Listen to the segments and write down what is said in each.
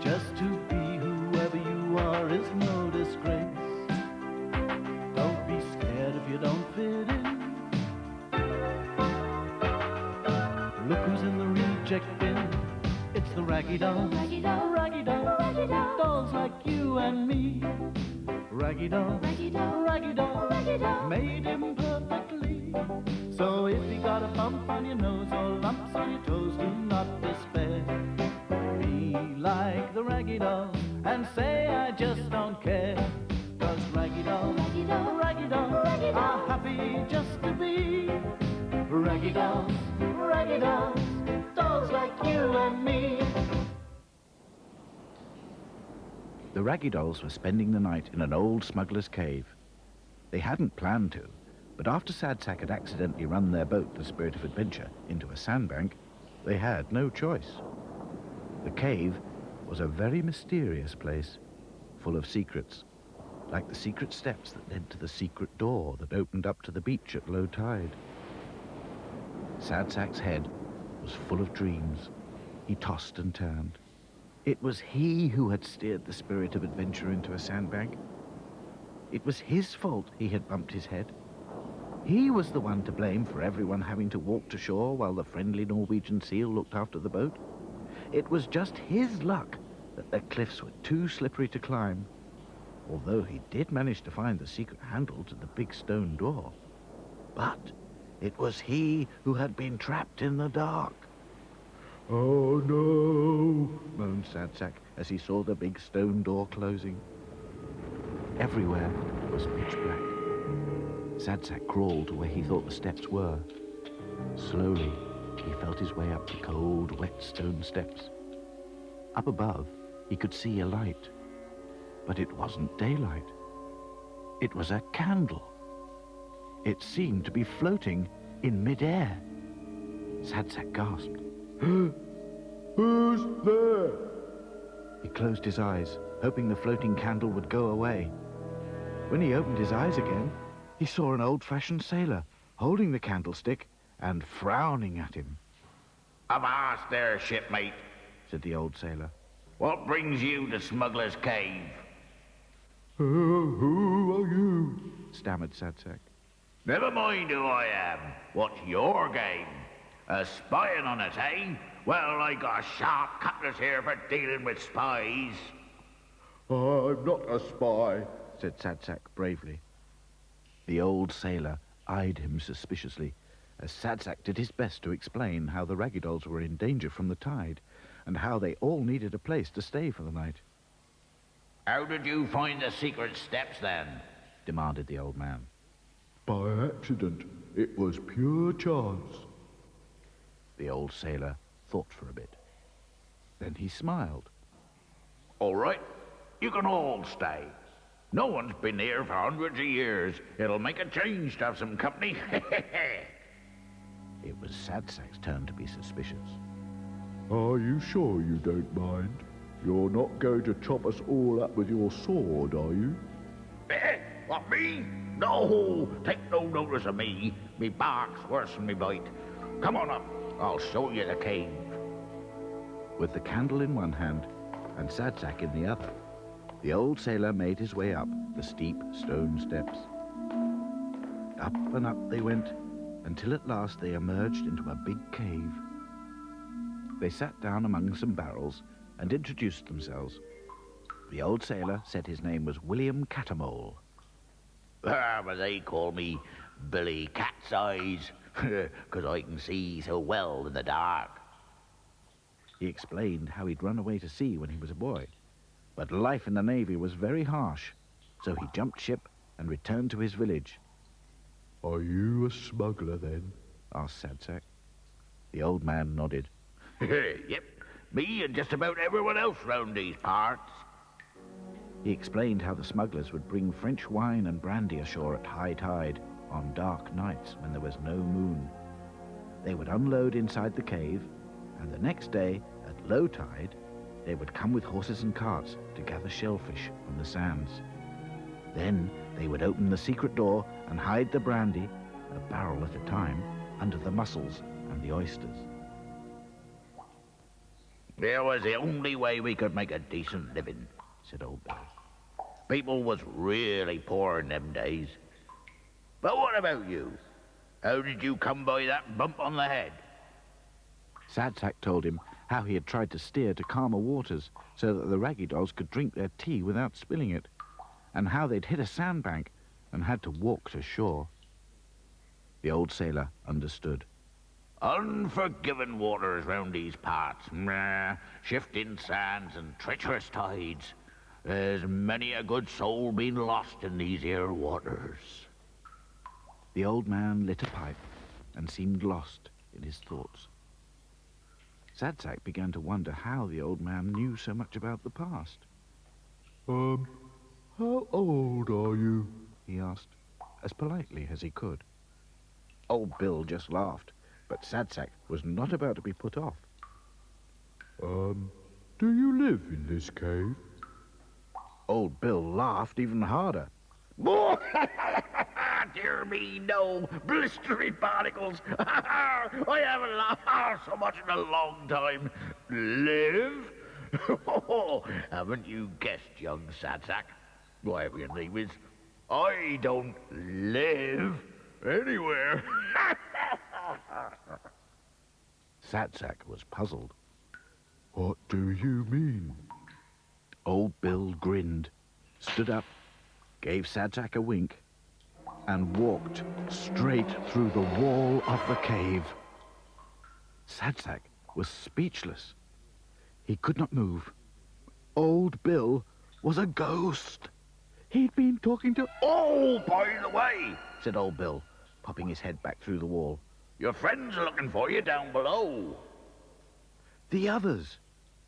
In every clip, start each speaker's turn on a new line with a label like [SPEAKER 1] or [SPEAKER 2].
[SPEAKER 1] Just to be whoever you are is no disgrace. Don't be scared if you don't fit in. Look who's in the reject bin. It's the Raggy Dolls.
[SPEAKER 2] Raggy Dolls.
[SPEAKER 1] Raggy Dolls.
[SPEAKER 2] Raggy Dolls.
[SPEAKER 1] Dolls like you and me. Raggy Dolls.
[SPEAKER 2] Raggy Dolls.
[SPEAKER 1] Raggy Dolls.
[SPEAKER 2] Raggy Dolls.
[SPEAKER 1] Made him perfectly. So if you got a bump on your nose or lumps on your toes, do not despair. Be like the Raggy Dolls and say I just don't care. 'Cause Raggy Dolls,
[SPEAKER 2] Raggy Dolls.
[SPEAKER 1] Raggy Dolls,
[SPEAKER 2] Raggy
[SPEAKER 1] are
[SPEAKER 2] Dolls.
[SPEAKER 1] happy just to be Raggy Dolls, Raggy Dolls, dolls like you and me.
[SPEAKER 3] The Raggy Dolls were spending the night in an old smuggler's cave. They hadn't planned to, but after Sad Sack had accidentally run their boat, the Spirit of Adventure, into a sandbank, they had no choice. The cave was a very mysterious place, full of secrets, like the secret steps that led to the secret door that opened up to the beach at low tide. Sad Sack's head was full of dreams. He tossed and turned. It was he who had steered the Spirit of Adventure into a sandbank. It was his fault he had bumped his head. He was the one to blame for everyone having to walk to shore while the friendly Norwegian seal looked after the boat. It was just his luck that the cliffs were too slippery to climb, although he did manage to find the secret handle to the big stone door. But it was he who had been trapped in the dark. "Oh no," moaned Sad Sack as he saw the big stone door closing. Everywhere was pitch black. Sad Sack crawled to where he thought the steps were. Slowly, he felt his way up the cold, wet stone steps. Up above, he could see a light, but it wasn't daylight. It was a candle. It seemed to be floating in mid-air. Sad Sack gasped. "Who's there?" He closed his eyes, hoping the floating candle would go away. When he opened his eyes again, he saw an old-fashioned sailor holding the candlestick and frowning at him.
[SPEAKER 4] "Avast there, shipmate,"
[SPEAKER 3] said the old sailor.
[SPEAKER 4] "What brings you to Smuggler's Cave?"
[SPEAKER 3] Who are you?" stammered Sad Sack.
[SPEAKER 4] "Never mind who I am. What's your game? A spying on us, eh? Well, I got a sharp cutlass here for dealing with spies."
[SPEAKER 3] "I'm not a spy," said Sad Sack bravely. The old sailor eyed him suspiciously as Sad Sack did his best to explain how the Raggy Dolls were in danger from the tide and how they all needed a place to stay for the night.
[SPEAKER 4] "How did you find the secret steps, then?"
[SPEAKER 3] demanded the old man.
[SPEAKER 5] "By accident. It was pure chance."
[SPEAKER 3] The old sailor thought for a bit. Then he smiled.
[SPEAKER 4] "All right, you can all stay. No one's been here for hundreds of years. It'll make a change to have some company."
[SPEAKER 3] It was Sad Sack's turn to be suspicious.
[SPEAKER 5] "Are you sure you don't mind? You're not going to chop us all up with your sword, are you?"
[SPEAKER 4] What, me? No, take no notice of me. Me bark's worse than me bite. Come on up, I'll show you the cave.
[SPEAKER 3] With the candle in one hand and Sad Sack in the other, the old sailor made his way up the steep stone steps. Up and up they went, until at last they emerged into a big cave. They sat down among some barrels and introduced themselves. The old sailor said his name was William Catamole.
[SPEAKER 4] But they call me Billy Cat's Eyes, 'cause I can see so well in the dark.
[SPEAKER 3] He explained how he'd run away to sea when he was a boy, but life in the Navy was very harsh, so he jumped ship and returned to his village.
[SPEAKER 5] "Are you a smuggler, then?"
[SPEAKER 3] asked Sad Sack. The old man nodded.
[SPEAKER 4] Yep, me and just about everyone else round these parts.
[SPEAKER 3] He explained how the smugglers would bring French wine and brandy ashore at high tide on dark nights when there was no moon. They would unload inside the cave, and the next day, at low tide, they would come with horses and carts to gather shellfish from the sands. Then they would open the secret door and hide the brandy, a barrel at a time, under the mussels and the oysters.
[SPEAKER 4] It was the only way we could make a decent living, said old Bill. People was really poor in them days. But what about you? How did you come by that bump on the head?
[SPEAKER 3] Sad Sack told him how he had tried to steer to calmer waters so that the Raggy Dolls could drink their tea without spilling it, and how they'd hit a sandbank and had to walk to shore. The old sailor understood.
[SPEAKER 4] Unforgiving waters round these parts. Shifting sands and treacherous tides. There's many a good soul been lost in these here waters.
[SPEAKER 3] The old man lit a pipe and seemed lost in his thoughts. Sad Sack began to wonder how the old man knew so much about the past.
[SPEAKER 5] How old are you?
[SPEAKER 3] He asked, as politely as he could. Old Bill just laughed, but Sad Sack was not about to be put off.
[SPEAKER 5] Do you live in this cave?
[SPEAKER 3] Old Bill laughed even harder.
[SPEAKER 4] Dear me, no. Blistering barnacles. I haven't laughed so much in a long time. Live? Haven't you guessed, young Sad Sack? Whatever your name is, I don't live anywhere.
[SPEAKER 3] Sad Sack was puzzled.
[SPEAKER 5] What do you mean?
[SPEAKER 3] Old Bill grinned, stood up, gave Sad Sack a wink, and walked straight through the wall of the cave. Sad Sack was speechless. He could not move. Old Bill was a ghost. He'd been talking to...
[SPEAKER 4] Oh, by the way,
[SPEAKER 3] said Old Bill, popping his head back through the wall.
[SPEAKER 4] your friends are looking for you down below.
[SPEAKER 3] The others!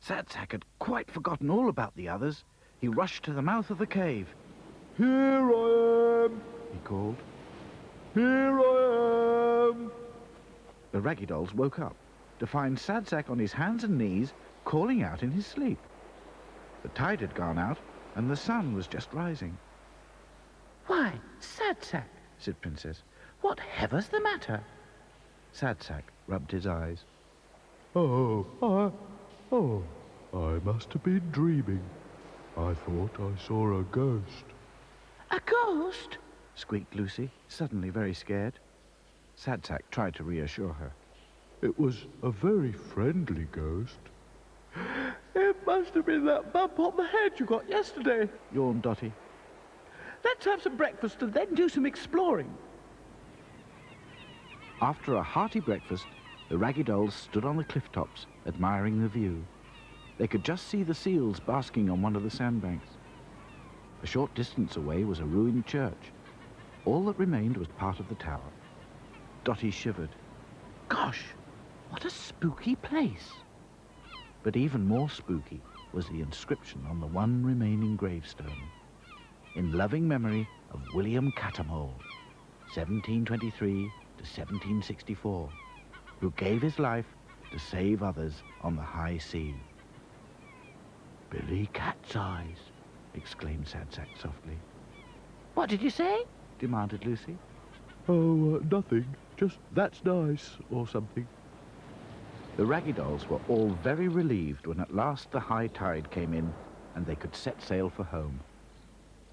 [SPEAKER 3] Sad Sack had quite forgotten all about the others. He rushed to the mouth of the cave.
[SPEAKER 5] Here I am,
[SPEAKER 3] He called.
[SPEAKER 5] here I am.
[SPEAKER 3] The Raggy Dolls woke up to find Sad Sack on his hands and knees calling out in his sleep. The tide had gone out and the sun was just rising.
[SPEAKER 2] Why, Sad Sack,
[SPEAKER 3] Said Princess.
[SPEAKER 2] whatever's the matter?
[SPEAKER 3] Sad Sack rubbed his eyes.
[SPEAKER 5] I must have been dreaming. I thought I saw a ghost.
[SPEAKER 2] A ghost?
[SPEAKER 3] Squeaked Lucy, suddenly very scared. Sad Sack tried to reassure her.
[SPEAKER 5] It was a very friendly ghost.
[SPEAKER 2] It must have been that bump on the head you got yesterday.
[SPEAKER 3] Yawned Dotty.
[SPEAKER 2] Let's have some breakfast and then do some exploring.
[SPEAKER 3] After a hearty breakfast, the Raggy Dolls stood on the cliff tops, admiring the view. They could just see the seals basking on one of the sandbanks. A short distance away was a ruined church. All that remained was part of the tower. Dotty shivered.
[SPEAKER 2] Gosh, what a spooky place.
[SPEAKER 3] But even more spooky was the inscription on the one remaining gravestone. In loving memory of William Catamole, 1723 to 1764, who gave his life to save others on the high sea. Billy Cat's eyes, exclaimed Sad Sack softly.
[SPEAKER 2] What did you say?
[SPEAKER 3] Demanded Lucy.
[SPEAKER 5] Oh, nothing. Just that's nice, or something.
[SPEAKER 3] The Raggy Dolls were all very relieved when at last the high tide came in and they could set sail for home.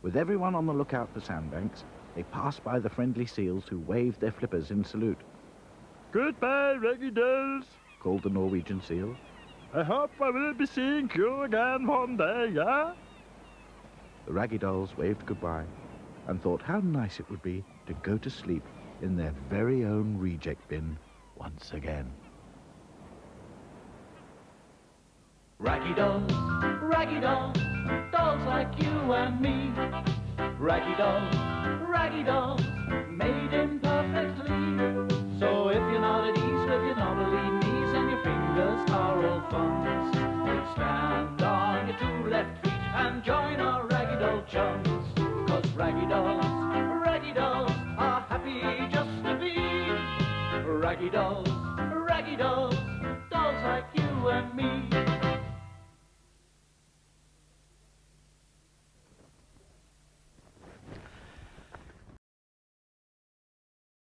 [SPEAKER 3] With everyone on the lookout for sandbanks, they passed by the friendly seals who waved their flippers in salute.
[SPEAKER 6] Goodbye, Raggy Dolls.
[SPEAKER 3] Called the Norwegian seal.
[SPEAKER 6] I hope I will be seeing you again one day, yeah?
[SPEAKER 3] The Raggy Dolls waved goodbye and thought how nice it would be to go to sleep in their very own reject bin once again.
[SPEAKER 1] Raggy dolls, dolls like you and me. Raggy dolls, made imperfectly. So if you're not at ease with your knobbly knees and your fingers are all thumbs, then stand on your two left feet and join our Raggy Doll chums. 'Cause Raggy dolls are happy just to be. Raggy dolls, dolls like you and me.